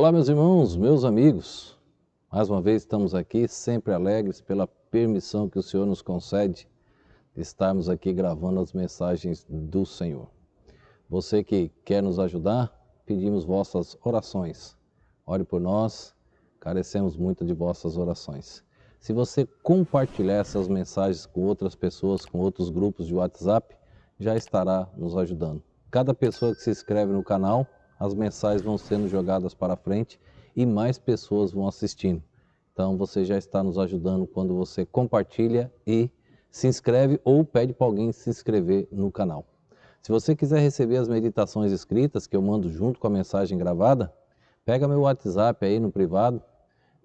Olá, meus irmãos, meus amigos. Mais uma vez estamos aqui, sempre alegres pela permissão que o Senhor nos concede de estarmos aqui gravando as mensagens do Senhor. Você que quer nos ajudar, pedimos vossas orações. Ore por nós, carecemos muito de vossas orações. Se você compartilhar essas mensagens com outras pessoas, com outros grupos de WhatsApp, já estará nos ajudando. Cada pessoa que se inscreve no canal, as mensagens vão sendo jogadas para frente e mais pessoas vão assistindo. Então você já está nos ajudando quando você compartilha e se inscreve ou pede para alguém se inscrever no canal. Se você quiser receber as meditações escritas que eu mando junto com a mensagem gravada, pega meu WhatsApp aí no privado,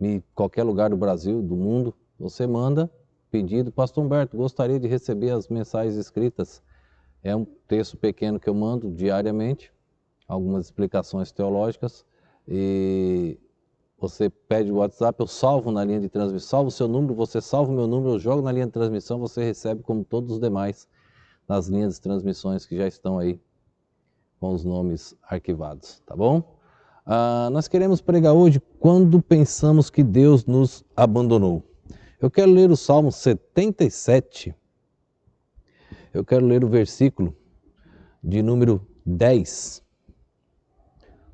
em qualquer lugar do Brasil, do mundo, você manda pedido, Pastor Humberto, gostaria de receber as mensagens escritas. É um texto pequeno que eu mando diariamente, algumas explicações teológicas, e você pede o WhatsApp, eu salvo na linha de transmissão, salvo o seu número, você salva o meu número, eu jogo na linha de transmissão, você recebe como todos os demais nas linhas de transmissões que já estão aí com os nomes arquivados, tá bom? Nós queremos pregar hoje quando pensamos que Deus nos abandonou. Eu quero ler o Salmo 77, eu quero ler o versículo de número 10.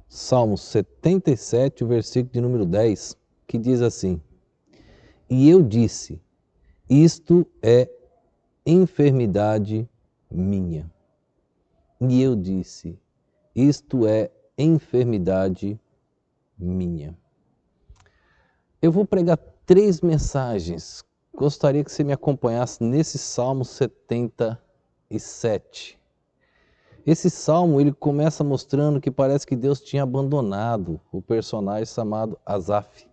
Salmo 77, o versículo de número 10, que diz assim: E eu disse, isto é enfermidade minha. E eu disse, isto é enfermidade minha. Eu vou pregar 3 mensagens. Gostaria que você me acompanhasse nesse Salmo 77. Esse salmo ele começa mostrando que parece que Deus tinha abandonado o personagem chamado Asaf.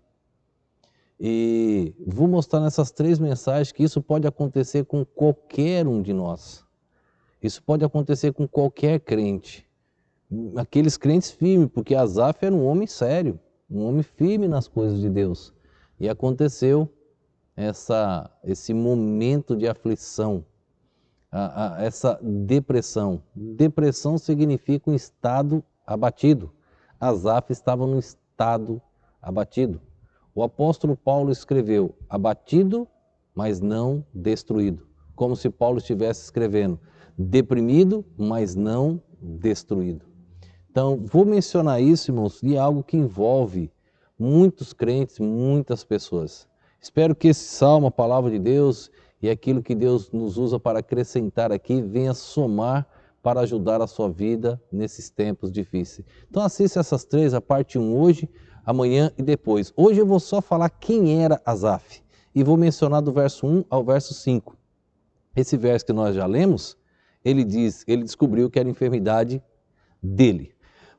E vou mostrar nessas 3 mensagens que isso pode acontecer com qualquer um de nós. Isso pode acontecer com qualquer crente. Aqueles crentes firmes, porque Asaf era um homem sério, um homem firme nas coisas de Deus. E aconteceu esse momento de aflição. Essa depressão. Depressão significa um estado abatido. Asaf estava num estado abatido. O apóstolo Paulo escreveu, abatido, mas não destruído. Como se Paulo estivesse escrevendo, deprimido, mas não destruído. Então, vou mencionar isso, irmãos, de algo que envolve muitos crentes, muitas pessoas. Espero que esse salmo, a palavra de Deus, e aquilo que Deus nos usa para acrescentar aqui, venha somar para ajudar a sua vida nesses tempos difíceis. Então assista essas 3, a parte 1 hoje, amanhã e depois. Hoje eu vou só falar quem era Asaf e vou mencionar do verso 1 ao verso 5. Esse verso que nós já lemos, ele descobriu que era enfermidade dele.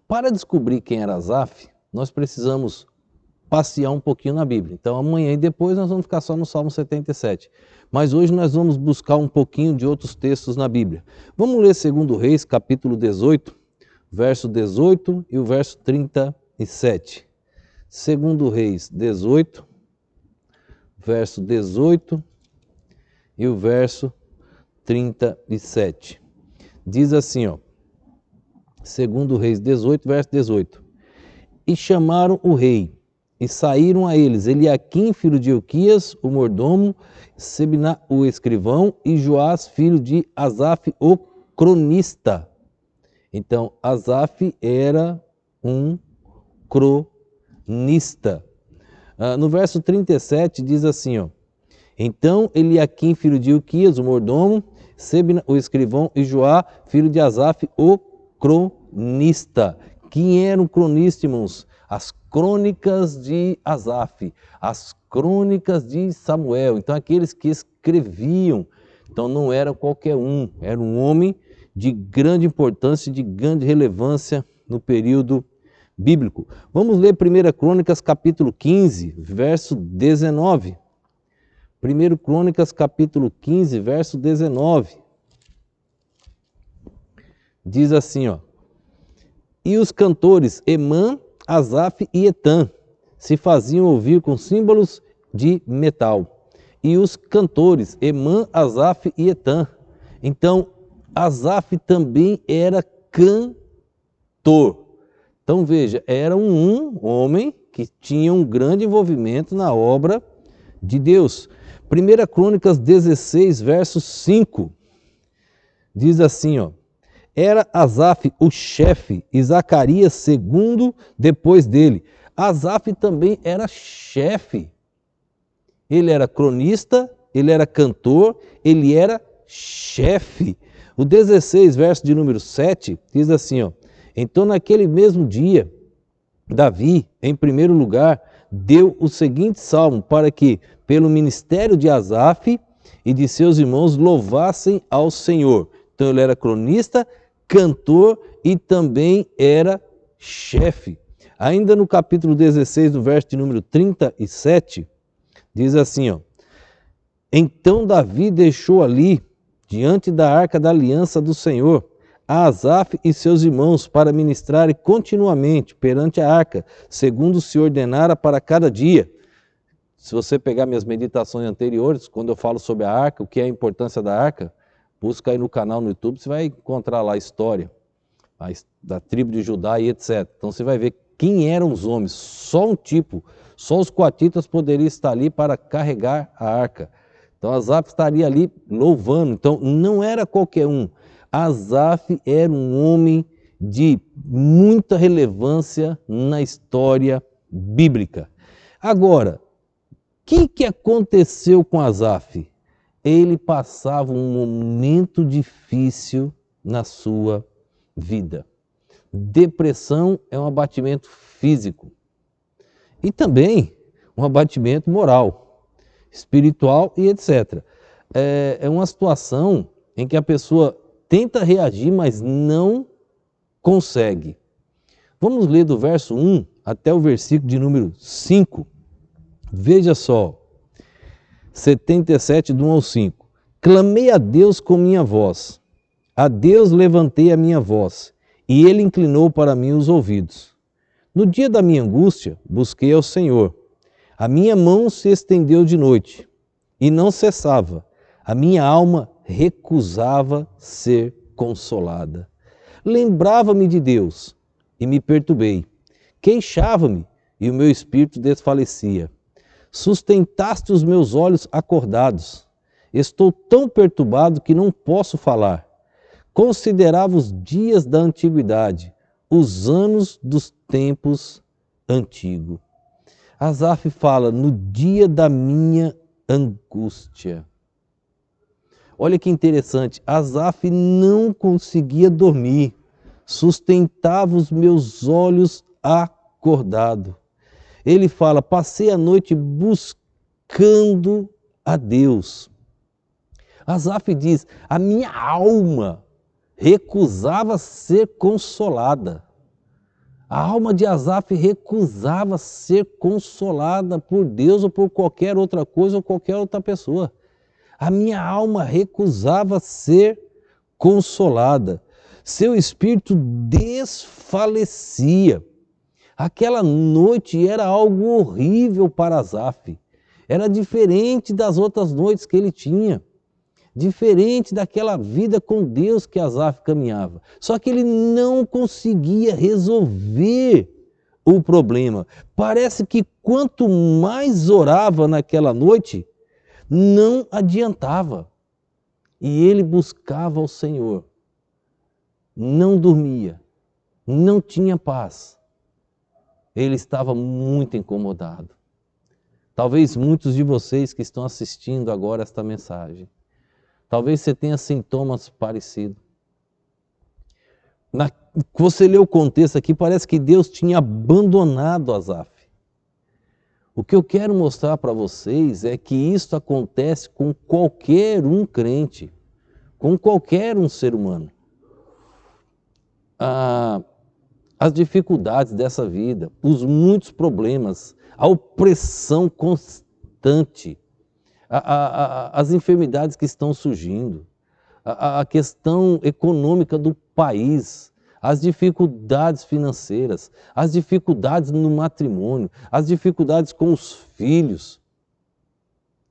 Para descobrir quem era Asaf, nós precisamos passear um pouquinho na Bíblia. Então amanhã e depois nós vamos ficar só no Salmo 77. Mas hoje nós vamos buscar um pouquinho de outros textos na Bíblia. Vamos ler 2 Reis, capítulo 18, verso 18 e o verso 37. 2 Reis 18, verso 18 e o verso 37. Diz assim, ó, 2 Reis 18, verso 18. E chamaram o rei, e saíram a eles Eliaquim, filho de Ilquias, o mordomo, Sebna, o escrivão, e Joás, filho de Asaf, o cronista. Então, Asaf era um cronista. No verso 37 diz assim, ó, então Eliaquim, filho de Ilquias, o mordomo, Sebna, o escrivão, e Joá, filho de Asaf, o cronista. Quem era o cronista, irmãos? As crônicas de Asaf, as crônicas de Samuel. Então, aqueles que escreviam. Então, não era qualquer um, era um homem de grande importância, de grande relevância no período bíblico. Vamos ler 1 Crônicas, capítulo 15, verso 19. 1 Crônicas, capítulo 15, verso 19. Diz assim, ó. E os cantores Emã, Asaf e Etã se faziam ouvir com símbolos de metal. E os cantores Emã, Asaf e Etã. Então, Asaf também era cantor. Então veja, era um homem que tinha um grande envolvimento na obra de Deus. 1 Crônicas 16, verso 5, diz assim, ó: era Asaf o chefe e Zacarias segundo depois dele. Asaf também era chefe. Ele era cronista, ele era cantor, ele era chefe. O 16, verso de número 7, diz assim, ó: então naquele mesmo dia, Davi, em primeiro lugar, deu o seguinte salmo para que, pelo ministério de Asaf e de seus irmãos, louvassem ao Senhor. Então ele era cronista, cantor e também era chefe. Ainda no capítulo 16, no verso de número 37, diz assim, ó: então Davi deixou ali, diante da arca da aliança do Senhor, a Asaf e seus irmãos para ministrarem continuamente perante a arca, segundo se ordenara para cada dia. Se você pegar minhas meditações anteriores, quando eu falo sobre a arca, o que é a importância da arca, busca aí no canal no YouTube, você vai encontrar lá a história da tribo de Judá e etc. Então você vai ver quem eram os homens, só um tipo, só os coatitas poderiam estar ali para carregar a arca. Então Asaf estaria ali louvando, então não era qualquer um. Asaf era um homem de muita relevância na história bíblica. Agora, o que aconteceu com Asaf? Ele passava um momento difícil na sua vida. Depressão é um abatimento físico e também um abatimento moral, espiritual e etc. É uma situação em que a pessoa tenta reagir, mas não consegue. Vamos ler do verso 1 até o versículo de número 5. Veja só, 77 do 1 ao 5. Clamei a Deus com minha voz, a Deus levantei a minha voz, e ele inclinou para mim os ouvidos. No dia da minha angústia, busquei ao Senhor. A minha mão se estendeu de noite, e não cessava. A minha alma recusava ser consolada. Lembrava-me de Deus, e me perturbei. Queixava-me, e o meu espírito desfalecia. Sustentaste os meus olhos acordados. Estou tão perturbado que não posso falar. Considerava os dias da antiguidade, os anos dos tempos antigos. Asaf fala, no dia da minha angústia. Olha que interessante, Asaf não conseguia dormir, sustentava os meus olhos acordados. Ele fala, passei a noite buscando a Deus. Asaf diz, a minha alma recusava ser consolada. A alma de Asaf recusava ser consolada por Deus ou por qualquer outra coisa ou qualquer outra pessoa. A minha alma recusava ser consolada. Seu espírito desfalecia. Aquela noite era algo horrível para Asaf. Era diferente das outras noites que ele tinha. Diferente daquela vida com Deus que Asaf caminhava. Só que ele não conseguia resolver o problema. Parece que quanto mais orava naquela noite, não adiantava. E ele buscava ao Senhor. Não dormia, não tinha paz. Ele estava muito incomodado. Talvez muitos de vocês que estão assistindo agora esta mensagem, talvez você tenha sintomas parecidos. Você lê o contexto aqui, parece que Deus tinha abandonado Asaf. O que eu quero mostrar para vocês é que isso acontece com qualquer um crente, com qualquer um ser humano. As dificuldades dessa vida, os muitos problemas, a opressão constante, as enfermidades que estão surgindo, a questão econômica do país, as dificuldades financeiras, as dificuldades no matrimônio, as dificuldades com os filhos.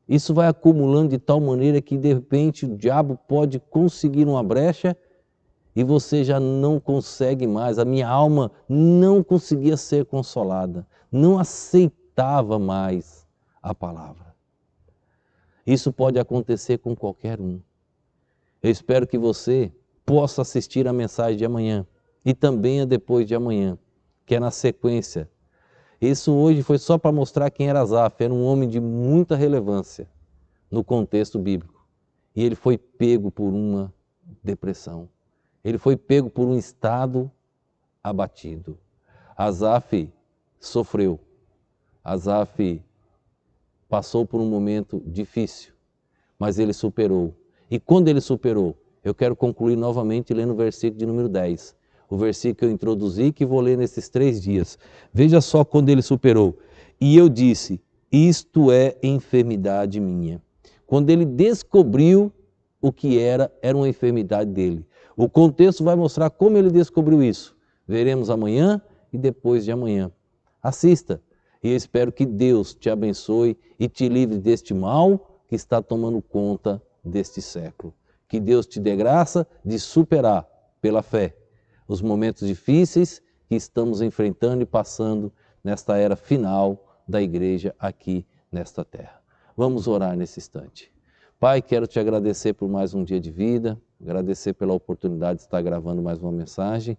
Isso vai acumulando de tal maneira que de repente o diabo pode conseguir uma brecha e você já não consegue mais, a minha alma não conseguia ser consolada, não aceitava mais a palavra. Isso pode acontecer com qualquer um. Eu espero que você possa assistir a mensagem de amanhã e também a depois de amanhã, que é na sequência. Isso hoje foi só para mostrar quem era Asaf, era um homem de muita relevância no contexto bíblico. E ele foi pego por uma depressão. Ele foi pego por um estado abatido. Asaf sofreu. Asaf passou por um momento difícil, mas ele superou. E quando ele superou, eu quero concluir novamente lendo o versículo de número 10. O versículo que eu introduzi, que vou ler nesses 3 dias. Veja só quando ele superou. E eu disse, isto é enfermidade minha. Quando ele descobriu o que era uma enfermidade dele. O contexto vai mostrar como ele descobriu isso. Veremos amanhã e depois de amanhã. Assista e eu espero que Deus te abençoe e te livre deste mal que está tomando conta deste século. Que Deus te dê graça de superar pela fé os momentos difíceis que estamos enfrentando e passando nesta era final da igreja aqui nesta terra. Vamos orar nesse instante. Pai, quero te agradecer por mais um dia de vida, agradecer pela oportunidade de estar gravando mais uma mensagem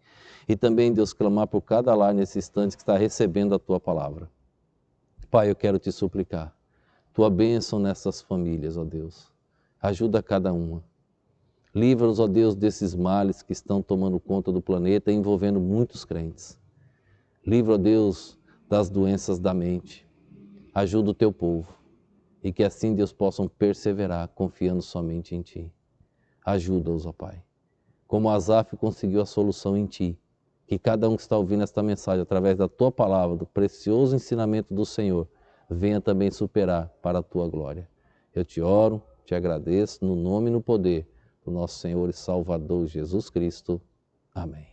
e também, Deus, clamar por cada lar nesse instante que está recebendo a Tua palavra. Pai, eu quero te suplicar, Tua bênção nessas famílias, ó Deus. Ajuda cada uma. Livra-nos, ó Deus, desses males que estão tomando conta do planeta e envolvendo muitos crentes. Livra, ó Deus, das doenças da mente. Ajuda o Teu povo. E que assim, Deus, possam perseverar, confiando somente em Ti. Ajuda-os, ó Pai. Como Asaf conseguiu a solução em Ti. Que cada um que está ouvindo esta mensagem, através da Tua palavra, do precioso ensinamento do Senhor, venha também superar para a Tua glória. Eu te oro, te agradeço, no nome e no poder do nosso Senhor e Salvador Jesus Cristo. Amém.